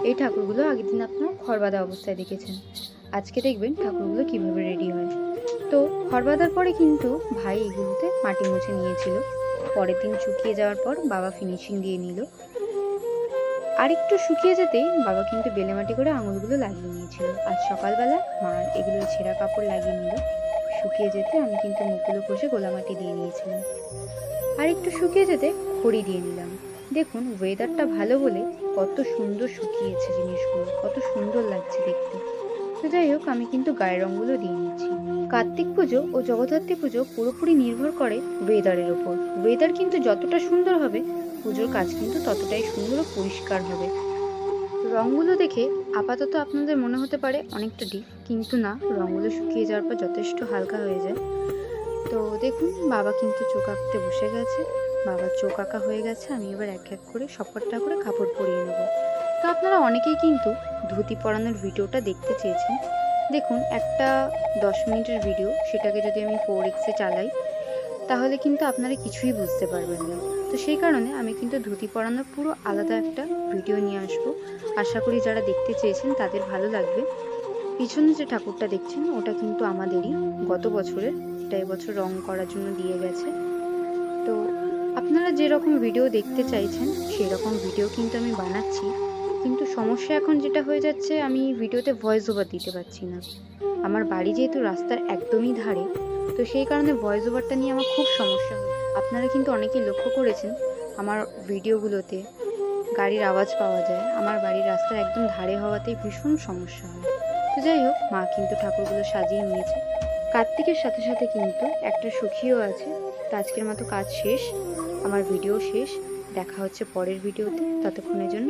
এই ঠাকুরগুলো আগের দিন আপনারা খড় বাঁধা অবস্থায় দেখেছেন। আজকে দেখবেন ঠাকুরগুলো কিভাবে রেডি হয়। তো খড় বাঁধার পরে কিন্তু ভাই এগুলোতে মাটি মুছে নিয়েছিল। পরের দিন শুকিয়ে যাওয়ার পর বাবা ফিনিশিং দিয়ে নিল। আর একটু শুকিয়ে যেতেই বাবা কিন্তু বেলে মাটি করে আঙুলগুলো লাগিয়ে নিয়েছিল। আজ সকালবেলা মা এগুলো ছেঁড়া কাপড় লাগিয়ে নিল। শুকিয়ে যেতে আমি কিন্তু মুখগুলো ঘষে গোলা মাটি দিয়ে নিয়েছিলাম। আর একটু শুকিয়ে যেতে খড়ি দিয়ে নিলাম। দেখুন ওয়েদারটা ভালো বলে কত সুন্দর শুকিয়েছে জিনিসগুলো, কত সুন্দর লাগছে দেখতে। তো যাই হোক, আমি কিন্তু গায়ের রঙগুলো দিয়ে নিচ্ছি। কার্তিক পুজো ও জগদ্ধাত্রী পুজো পুরোপুরি নির্ভর করে ওয়েদারের ওপর। ওয়েদার কিন্তু যতটা সুন্দর হবে, পুজোর কাজ কিন্তু ততটাই সুন্দর ও পরিষ্কার হবে। রঙগুলো দেখে আপাতত আপনাদের মনে হতে পারে অনেকটা ডিপ, কিন্তু না, রঙগুলো শুকিয়ে যাওয়ার পর যথেষ্ট হালকা হয়ে যায়। তো দেখুন বাবা কিন্তু চোখ আঁকতে বসে গেছে। বাবার চোখ আঁকা হয়ে গেছে। আমি এবার এক এক করে সবকটা করে কাপড় পরিয়ে নেব। তো আপনারা অনেকেই কিন্তু ধুতি পরানোর ভিডিওটা দেখতে চেয়েছেন। দেখুন একটা 10 মিনিটের ভিডিও, সেটাকে যদি আমি 4x চালাই তাহলে কিন্তু আপনারা কিছুই বুঝতে পারবেন না। তো সেই কারণে আমি কিন্তু ধুতি পরানোর পুরো আলাদা একটা ভিডিও নিয়ে আসবো। আশা করি যারা দেখতে চেয়েছেন তাদের ভালো লাগবে। পিছনে যে ঠাকুরটা দেখছেন ওটা কিন্তু আমাদেরই, গত বছরের। এটা এবছর রং করার জন্য দিয়ে গেছে। তো আপনারা যেরকম ভিডিও দেখতে চাইছেন সেই রকম ভিডিও কিন্তু আমি বানাচ্ছি, কিন্তু সমস্যা এখন যেটা হয়ে যাচ্ছে, আমি ভিডিওতে ভয়েস ওভার দিতে পারছি না। আমার বাড়ি যেহেতু রাস্তার একদমই ধারে, তো সেই কারণে ভয়েস ওভারটা নিয়ে আমার খুব সমস্যা হয়। আপনারা কিন্তু অনেকেই লক্ষ্য করেছেন আমার ভিডিওগুলোতে গাড়ির আওয়াজ পাওয়া যায়। আমার বাড়ির রাস্তার একদম ধারে হওয়াতেই ভীষণ সমস্যা হয়। তো যাই হোক, মা কিন্তু ঠাকুরগুলো সাজিয়ে নিয়েছে। কার্তিকের সাথে সাথে কিন্তু একটা সুখীও আছে। তো আজকের মতো কাজ শেষ, আমার ভিডিও শেষ। দেখা হচ্ছে পরের ভিডিওতে। ততক্ষণের জন্য